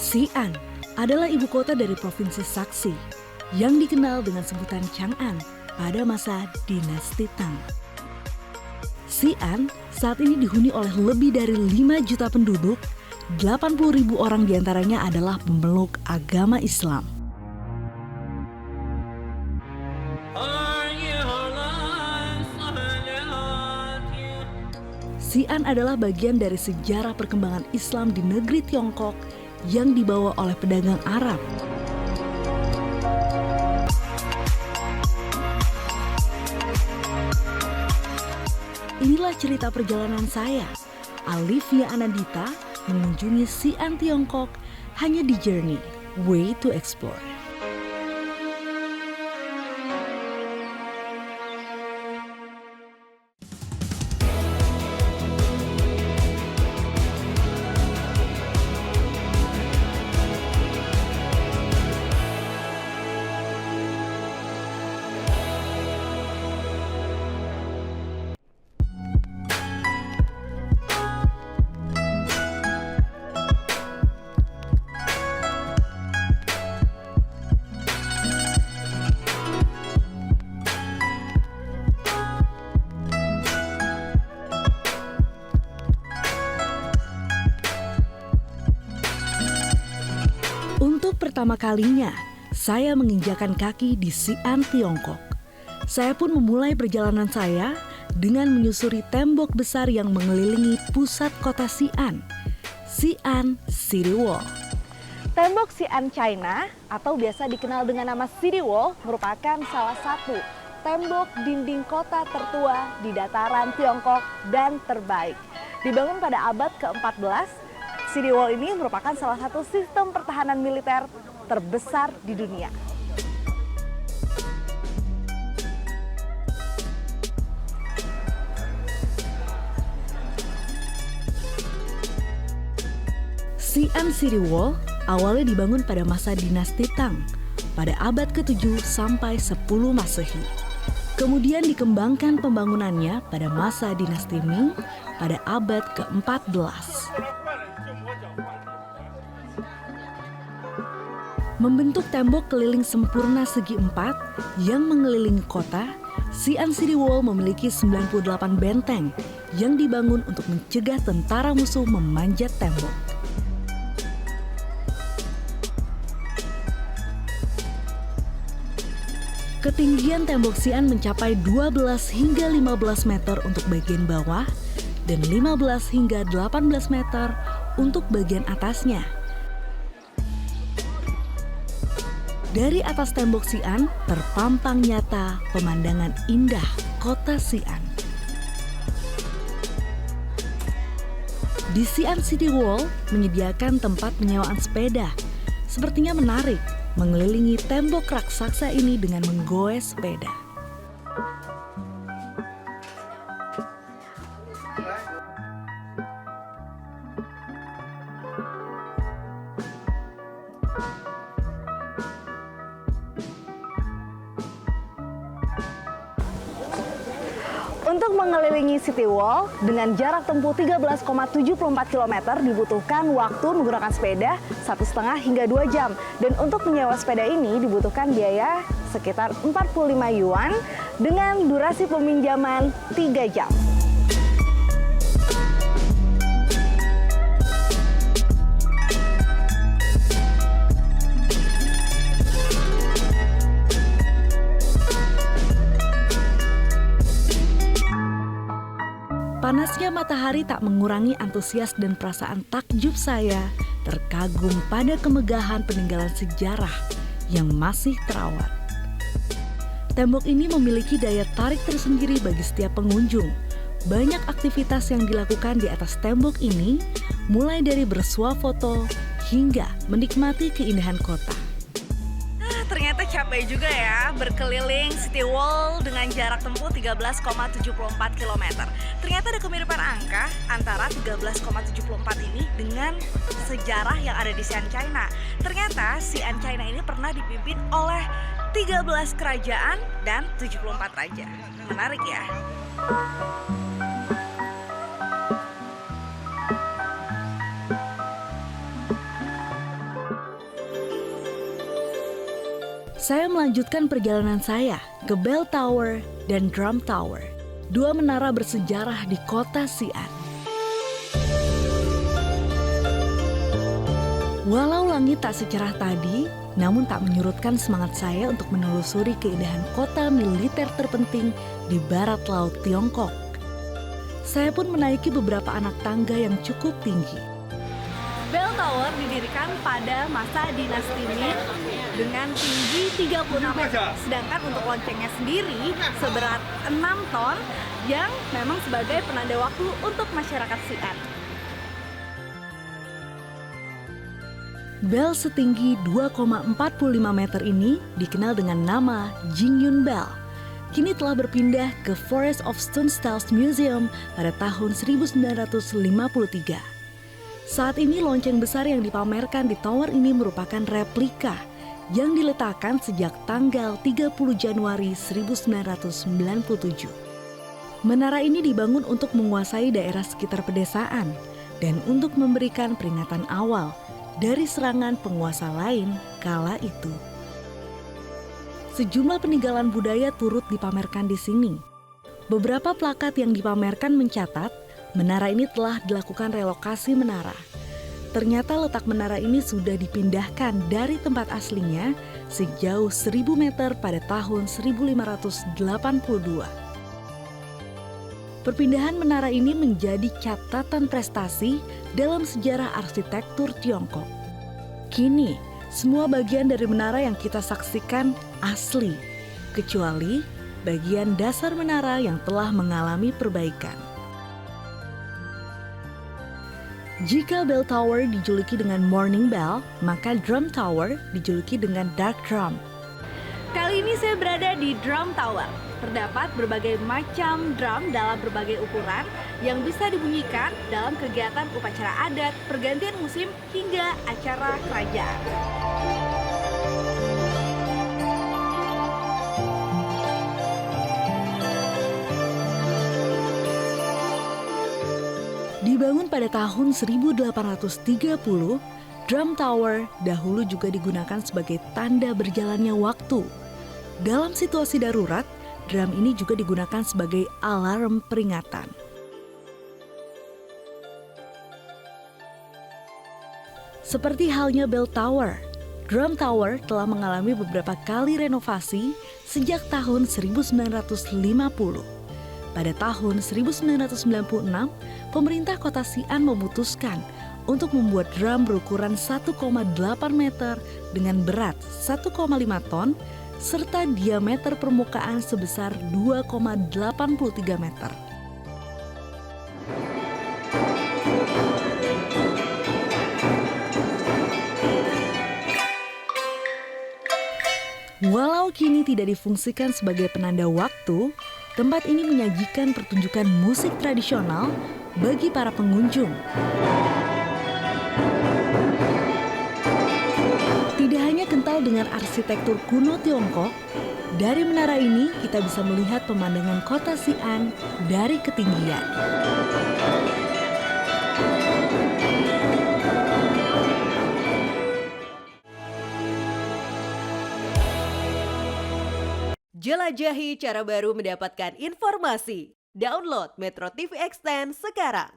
Xi'an adalah ibu kota dari Provinsi Shaxi yang dikenal dengan sebutan Chang'an pada masa dinasti Tang. Xi'an saat ini dihuni oleh lebih dari 5 juta penduduk, 80.000 orang diantaranya adalah pemeluk agama Islam. Xi'an adalah bagian dari sejarah perkembangan Islam di negeri Tiongkok yang dibawa oleh pedagang Arab. Inilah cerita perjalanan saya, Alivia Anandita, mengunjungi Xi'an Tiongkok hanya di Journey, Way to Explore. Untuk pertama kalinya, saya menginjakan kaki di Xi'an, Tiongkok. Saya pun memulai perjalanan saya dengan menyusuri tembok besar yang mengelilingi pusat kota Xi'an, Xi'an City Wall. Tembok Xi'an China atau biasa dikenal dengan nama City Wall merupakan salah satu tembok dinding kota tertua di dataran Tiongkok dan terbaik. Dibangun pada abad ke-14, City Wall ini merupakan salah satu sistem pertahanan militer terbesar di dunia. Xi'an City Wall awalnya dibangun pada masa dinasti Tang pada abad ke-7 sampai 10 Masehi. Kemudian dikembangkan pembangunannya pada masa dinasti Ming pada abad ke-14. Membentuk tembok keliling sempurna segi 4 yang mengelilingi kota, Xi'an City Wall memiliki 98 benteng yang dibangun untuk mencegah tentara musuh memanjat tembok. Ketinggian tembok Xi'an mencapai 12 hingga 15 meter untuk bagian bawah dan 15 hingga 18 meter untuk bagian atasnya. Dari atas tembok Xi'an terpampang nyata pemandangan indah kota Xi'an. Di Xi'an City Wall menyediakan tempat penyewaan sepeda. Sepertinya menarik mengelilingi tembok raksasa ini dengan menggoes sepeda. Untuk mengelilingi City Wall dengan jarak tempuh 13,74 km dibutuhkan waktu menggunakan sepeda 1,5 hingga 2 jam. Dan untuk menyewa sepeda ini dibutuhkan biaya sekitar 45 yuan dengan durasi peminjaman 3 jam. Panasnya matahari tak mengurangi antusias dan perasaan takjub saya terkagum pada kemegahan peninggalan sejarah yang masih terawat. Tembok ini memiliki daya tarik tersendiri bagi setiap pengunjung. Banyak aktivitas yang dilakukan di atas tembok ini, mulai dari bersuah foto hingga menikmati keindahan kota. Ternyata capek juga ya berkeliling City Wall dengan jarak tempuh 13,74 km. Ternyata ada kemiripan angka antara 13,74 ini dengan sejarah yang ada di Xi'an China. Ternyata Xi'an China ini pernah dipimpin oleh 13 kerajaan dan 74 raja. Menarik ya. Saya melanjutkan perjalanan saya ke Bell Tower dan Drum Tower, dua menara bersejarah di kota Xi'an. Walau langit tak secerah tadi, namun tak menyurutkan semangat saya untuk menelusuri keindahan kota militer terpenting di barat laut Tiongkok. Saya pun menaiki beberapa anak tangga yang cukup tinggi. Bell Tower didirikan pada masa dinasti Ming dengan tinggi 36 meter. Sedangkan untuk loncengnya sendiri seberat 6 ton yang memang sebagai penanda waktu untuk masyarakat Xi'an. Bell setinggi 2,45 meter ini dikenal dengan nama Jingyun Bell. Kini telah berpindah ke Forest of Stone Styles Museum pada tahun 1953. Saat ini lonceng besar yang dipamerkan di tower ini merupakan replika yang diletakkan sejak tanggal 30 Januari 1997. Menara ini dibangun untuk menguasai daerah sekitar pedesaan dan untuk memberikan peringatan awal dari serangan penguasa lain kala itu. Sejumlah peninggalan budaya turut dipamerkan di sini. Beberapa plakat yang dipamerkan mencatat menara ini telah dilakukan relokasi menara. Ternyata letak menara ini sudah dipindahkan dari tempat aslinya sejauh 1000 meter pada tahun 1582. Perpindahan menara ini menjadi catatan prestasi dalam sejarah arsitektur Tiongkok. Kini, semua bagian dari menara yang kita saksikan asli, kecuali bagian dasar menara yang telah mengalami perbaikan. Jika Bell Tower dijuluki dengan Morning Bell, maka Drum Tower dijuluki dengan Dark Drum. Kali ini saya berada di Drum Tower. Terdapat berbagai macam drum dalam berbagai ukuran yang bisa dibunyikan dalam kegiatan upacara adat, pergantian musim, hingga acara kerajaan. Dibangun pada tahun 1830, Drum Tower dahulu juga digunakan sebagai tanda berjalannya waktu. Dalam situasi darurat, drum ini juga digunakan sebagai alarm peringatan. Seperti halnya Bell Tower, Drum Tower telah mengalami beberapa kali renovasi sejak tahun 1950. Pada tahun 1996, pemerintah kota Xi'an memutuskan untuk membuat drum berukuran 1,8 meter dengan berat 1,5 ton serta diameter permukaan sebesar 2,83 meter. Walau kini tidak difungsikan sebagai penanda waktu, tempat ini menyajikan pertunjukan musik tradisional bagi para pengunjung. Tidak hanya kental dengan arsitektur kuno Tiongkok, dari menara ini kita bisa melihat pemandangan kota Xi'an dari ketinggian. Jelajahi cara baru mendapatkan informasi. Download Metro TV Extend sekarang.